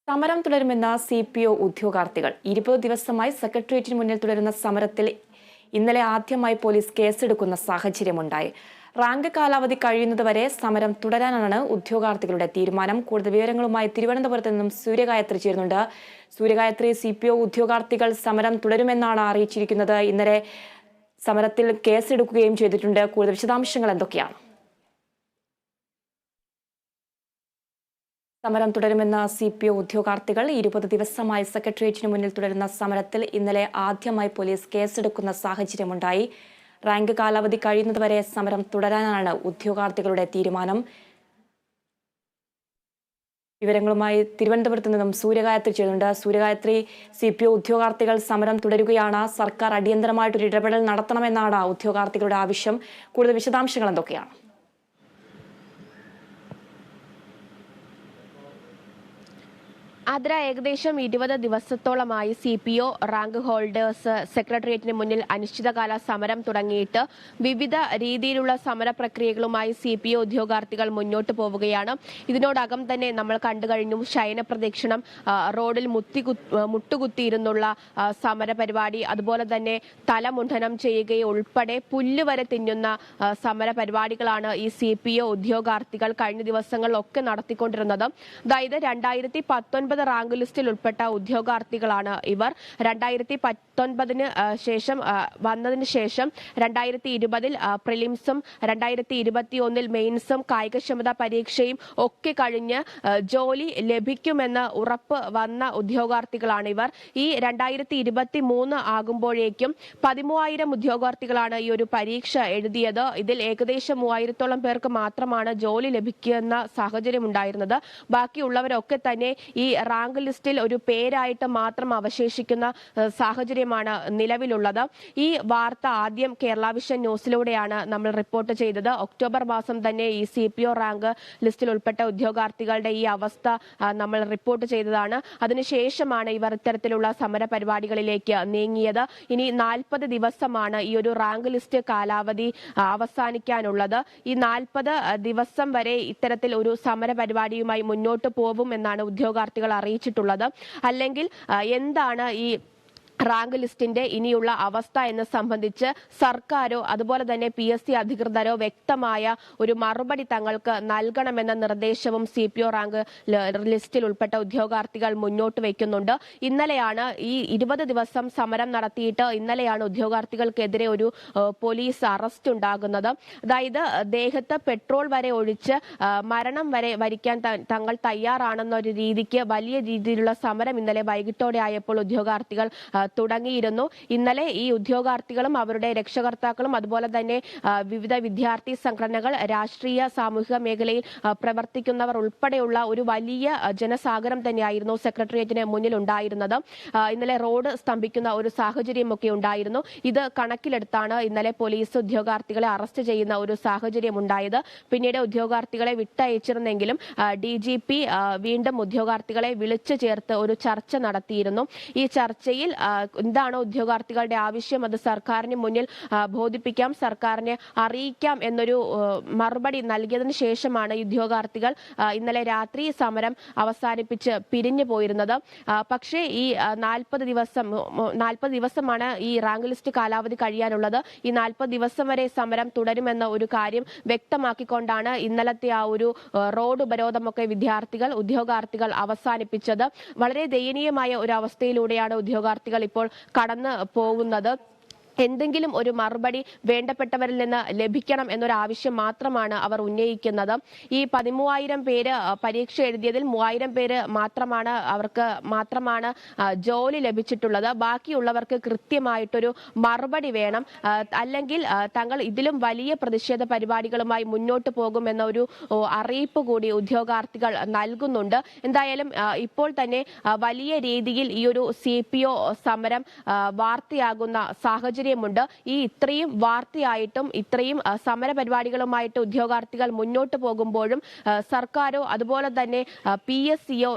സമരം തുടരുമെന്ന CPO ഉദ്യോഗാർത്ഥികൾ 20 ദിവസമായി സെക്രട്ടേറിയറ്റിന് മുന്നിൽ തുടരുന്ന സമരത്തിൽ ഇന്നലെ ആദ്യമായി പോലീസ് കേസെടുക്കുന്ന സാഹചര്യമുണ്ടായി. റാങ്ക് കാലാവധി കഴിയുന്നതുവരെ സമരം തുടരാനാണ് ഉദ്യോഗാർത്ഥികളുടെ തീരുമാനം. കൂടുതൽ വിവരങ്ങളുമായി തിരുവനന്തപുരത്ത് നിന്നും സൂര്യഗായത്രി ചേരുന്നുണ്ട്. സൂര്യഗായത്രി, CPO ഉദ്യോഗാർത്ഥികൾ സമരം തുടരുമെന്നാണ് അറിയിച്ചിരിക്കുന്നത്. ഇന്നലെ സമരത്തിൽ കേസെടുക്കുകയും ചെയ്തിട്ടുണ്ട്. കൂടുതൽ വിശദാംശങ്ങൾ എന്തൊക്കെയാണ്? സമരം തുടരുമെന്ന CPO ഉദ്യോഗാർത്ഥികൾ 20 ദിവസമായി സെക്രട്ടേറിയറ്റിന് മുന്നിൽ തുടരുന്ന സമരത്തിൽ ഇന്നലെ ആദ്യമായി പോലീസ് കേസെടുക്കുന്ന സാഹചര്യമുണ്ടായി. റാങ്ക് കാലാവധി കഴിയുന്നതുവരെ സമരം തുടരാനാണ് ഉദ്യോഗാർത്ഥികളുടെ തീരുമാനം. വിവരങ്ങളുമായി തിരുവനന്തപുരത്ത് നിന്നും സൂര്യഗായത്രി ചേരുന്നുണ്ട്. സൂര്യഗായത്രി, CPO ഉദ്യോഗാർത്ഥികൾ സമരം തുടരുകയാണ്. സർക്കാർ അടിയന്തരമായിട്ടൊരു ഇടപെടൽ നടത്തണമെന്നാണ് ഉദ്യോഗാർത്ഥികളുടെ ആവശ്യം. കൂടുതൽ വിശദാംശങ്ങൾ എന്തൊക്കെയാണ്? അതിര ഏകദേശം 20 ദിവസത്തോളമായി CPO റാങ്ക് ഹോൾഡേഴ്സ് സെക്രട്ടേറിയറ്റിന് മുന്നിൽ അനിശ്ചിതകാല സമരം തുടങ്ങിയിട്ട് വിവിധ രീതിയിലുള്ള സമര പ്രക്രിയകളുമായി CPO ഉദ്യോഗാർത്ഥികൾ മുന്നോട്ട് പോവുകയാണ്. ഇതിനോടകം തന്നെ നമ്മൾ കണ്ടു കഴിഞ്ഞു ശയന പ്രദക്ഷിണം, റോഡിൽ മുട്ടുകുത്തിയിരുന്നുള്ള സമര പരിപാടി, അതുപോലെ തന്നെ തലമുണ്ഡനം ചെയ്യുകയും ഉൾപ്പെടെ പുല്ലുവരെ തിന്നുന്ന സമര പരിപാടികളാണ് ഈ CPO ഉദ്യോഗാർത്ഥികൾ കഴിഞ്ഞ ദിവസങ്ങളിലൊക്കെ നടത്തിക്കൊണ്ടിരുന്നത്. അതായത് 2019 റാങ്ക് ലിസ്റ്റിൽ ഉൾപ്പെട്ട ഉദ്യോഗാർത്ഥികളാണ് ഇവർ. 2019 ശേഷം വന്നതിന് ശേഷം 2020 പ്രിലിംസും 2021 മെയിൻസും കായികക്ഷമതാ പരീക്ഷയും ഒക്കെ കഴിഞ്ഞ് ജോലി ലഭിക്കുമെന്ന് ഉറപ്പ് വന്ന ഉദ്യോഗാർത്ഥികളാണ് ഇവർ. ഈ 2023 ആകുമ്പോഴേക്കും 13,000 ഉദ്യോഗാർത്ഥികളാണ് ഈ ഒരു പരീക്ഷ എഴുതിയത്. ഇതിൽ ഏകദേശം 3,000-ഓളം പേർക്ക് മാത്രമാണ് ജോലി ലഭിക്കുന്ന സാഹചര്യം ഉണ്ടായിരുന്നത്. ബാക്കിയുള്ളവരൊക്കെ തന്നെ ഈ റാങ്ക് ലിസ്റ്റിൽ ഒരു പേരായിട്ട് മാത്രം അവശേഷിക്കുന്ന സാഹചര്യമാണ് നിലവിലുള്ളത്. ഈ വാർത്ത ആദ്യം കേരള വിഷൻ ന്യൂസിലൂടെയാണ് നമ്മൾ റിപ്പോർട്ട് ചെയ്തത്. ഒക്ടോബർ മാസം തന്നെ ഈ CPO റാങ്ക് ലിസ്റ്റിൽ ഉൾപ്പെട്ട ഉദ്യോഗാർത്ഥികളുടെ ഈ അവസ്ഥ നമ്മൾ റിപ്പോർട്ട് ചെയ്തതാണ്. അതിനുശേഷമാണ് ഇവർ ഇത്തരത്തിലുള്ള സമര പരിപാടികളിലേക്ക് നീങ്ങിയത്. ഇനി 40 ദിവസമാണ് ഈ ഒരു റാങ്ക് ലിസ്റ്റ് കാലാവധി അവസാനിക്കാനുള്ളത്. ഈ 40 ദിവസം വരെ ഇത്തരത്തിൽ ഒരു സമര പരിപാടിയുമായി മുന്നോട്ട് പോകും എന്നാണ് ഉദ്യോഗാർത്ഥികൾ അറിയിച്ചിട്ടുള്ളത്. അല്ലെങ്കിൽ എന്താണ് ഈ റാങ്ക് ലിസ്റ്റിന്റെ ഇനിയുള്ള അവസ്ഥ എന്ന് സംബന്ധിച്ച് സർക്കാരോ അതുപോലെ തന്നെ PSC അധികൃതരോ വ്യക്തമായ ഒരു മറുപടി തങ്ങൾക്ക് നൽകണമെന്ന നിർദ്ദേശവും CPO റാങ്ക് ലിസ്റ്റിൽ ഉൾപ്പെട്ട ഉദ്യോഗാർത്ഥികൾ മുന്നോട്ട് വയ്ക്കുന്നുണ്ട്. ഇന്നലെയാണ് ഈ 20 ദിവസം സമരം നടത്തിയിട്ട് ഇന്നലെയാണ് ഉദ്യോഗാർത്ഥികൾക്കെതിരെ ഒരു പോലീസ് അറസ്റ്റ് ഉണ്ടാകുന്നത്. അതായത് ദേഹത്ത് പെട്രോൾ വരെ ഒഴിച്ച് മരണം വരെ വരിക്കാൻ തങ്ങൾ തയ്യാറാണെന്നൊരു രീതിക്ക് വലിയ രീതിയിലുള്ള സമരം ഇന്നലെ വൈകിട്ടോടെ ആയപ്പോൾ ഉദ്യോഗാർത്ഥികൾ തുടങ്ങിയിരുന്നു. ഇന്നലെ ഈ ഉദ്യോഗാർത്ഥികളും അവരുടെ രക്ഷകർത്താക്കളും അതുപോലെ തന്നെ വിവിധ വിദ്യാർത്ഥി സംഘടനകൾ, രാഷ്ട്രീയ സാമൂഹിക മേഖലയിൽ പ്രവർത്തിക്കുന്നവർ ഉൾപ്പെടെയുള്ള ഒരു വലിയ ജനസാഗരം തന്നെയായിരുന്നു സെക്രട്ടേറിയറ്റിന് മുന്നിൽ ഉണ്ടായിരുന്നത്. ഇന്നലെ റോഡ് സ്തംഭിക്കുന്ന ഒരു സാഹചര്യമൊക്കെ ഉണ്ടായിരുന്നു. ഇത് കണക്കിലെടുത്താണ് ഇന്നലെ പോലീസ് ഉദ്യോഗാർത്ഥികളെ അറസ്റ്റ് ചെയ്യുന്ന ഒരു സാഹചര്യം ഉണ്ടായത്. പിന്നീട് ഉദ്യോഗാർത്ഥികളെ വിട്ടയച്ചിരുന്നെങ്കിലും DGP വീണ്ടും ഉദ്യോഗാർത്ഥികളെ വിളിച്ചു ചേർത്ത് ഒരു ചർച്ച നടത്തിയിരുന്നു. ഈ ചർച്ചയിൽ എന്താണ് ഉദ്യോഗാർത്ഥികളുടെ ആവശ്യം, അത് സർക്കാരിന് മുന്നിൽ ബോധിപ്പിക്കാം, സർക്കാരിനെ അറിയിക്കാം എന്നൊരു മറുപടി നൽകിയതിനു ശേഷമാണ് ഉദ്യോഗാർത്ഥികൾ ഇന്നലെ രാത്രി സമരം അവസാനിപ്പിച്ച് പിരിഞ്ഞു പോയിരുന്നത്. പക്ഷേ ഈ 40 ദിവസമാണ് ഈ റാങ്ക് ലിസ്റ്റ് കാലാവധി കഴിയാനുള്ളത്. ഈ 40 ദിവസം വരെ സമരം തുടരുമെന്ന ഒരു കാര്യം വ്യക്തമാക്കിക്കൊണ്ടാണ് ഇന്നലത്തെ ആ ഒരു റോഡ് ഉപരോധമൊക്കെ ഉദ്യോഗാർത്ഥികൾ അവസാനിപ്പിച്ചത്. വളരെ ദയനീയമായ ഒരു അവസ്ഥയിലൂടെയാണ് ഉദ്യോഗാർത്ഥികൾ ഇപ്പോൾ കടന്നു പോകുന്നത്. എന്തെങ്കിലും ഒരു മറുപടി വേണ്ടപ്പെട്ടവരിൽ നിന്ന് ലഭിക്കണം എന്നൊരു ആവശ്യം മാത്രമാണ് അവർ ഉന്നയിക്കുന്നത്. ഈ 13,000 പേര് പരീക്ഷ എഴുതിയതിൽ 3,000 പേര് മാത്രമാണ് ജോലി ലഭിച്ചിട്ടുള്ളത്. ബാക്കിയുള്ളവർക്ക് കൃത്യമായിട്ടൊരു മറുപടി വേണം. അല്ലെങ്കിൽ തങ്ങൾ ഇതിലും വലിയ പ്രതിഷേധ പരിപാടികളുമായി മുന്നോട്ട് പോകുമെന്ന ഒരു അറിയിപ്പ് കൂടി ഉദ്യോഗാർത്ഥികൾ നൽകുന്നുണ്ട്. എന്തായാലും ഇപ്പോൾ തന്നെ വലിയ രീതിയിൽ ഈ ഒരു CPO സമരം വാർത്തയാകുന്ന സാഹചര്യം സാഹചര്യമുണ്ട്. ഈ ഇത്രയും വാർത്തയായിട്ടും ഇത്രയും സമര പരിപാടികളുമായിട്ട് ഉദ്യോഗാർത്ഥികൾ മുന്നോട്ട് പോകുമ്പോഴും സർക്കാരോ അതുപോലെ തന്നെ PSCയോ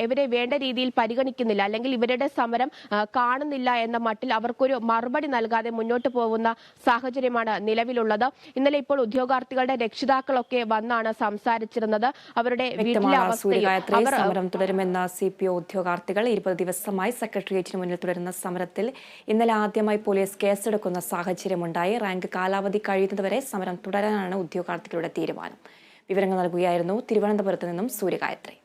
ഇവരെ വേണ്ട രീതിയിൽ പരിഗണിക്കുന്നില്ല, അല്ലെങ്കിൽ ഇവരുടെ സമരം കാണുന്നില്ല എന്ന മട്ടിൽ അവർക്കൊരു മറുപടി നൽകാതെ മുന്നോട്ട് പോകുന്ന സാഹചര്യമാണ് നിലവിലുള്ളത്. ഇന്നലെ ഇപ്പോൾ ഉദ്യോഗാർത്ഥികളുടെ രക്ഷിതാക്കളൊക്കെ വന്നാണ് സംസാരിച്ചിരുന്നത്. അവരുടെ വീട്ടിലെ അവസ്ഥ സമരം തുടരുമെന്ന CPO ഉദ്യോഗാർത്ഥികൾ 20 ദിവസമായി സെക്രട്ടേറിയറ്റിന് മുന്നിൽ തുടരുന്ന സമരത്തിൽ ഇന്നലെ ആദ്യമായി പോലീസ് കേസെടുക്കുന്ന സാഹചര്യമുണ്ടായി. റാങ്ക് കാലാവധി കഴിയുന്നതുവരെ സമരം തുടരാനാണ് ഉദ്യോഗാർത്ഥികളുടെ തീരുമാനം. വിവരങ്ങൾ നൽകുകയായിരുന്നു തിരുവനന്തപുരത്ത് നിന്നും സൂര്യഗായത്രി.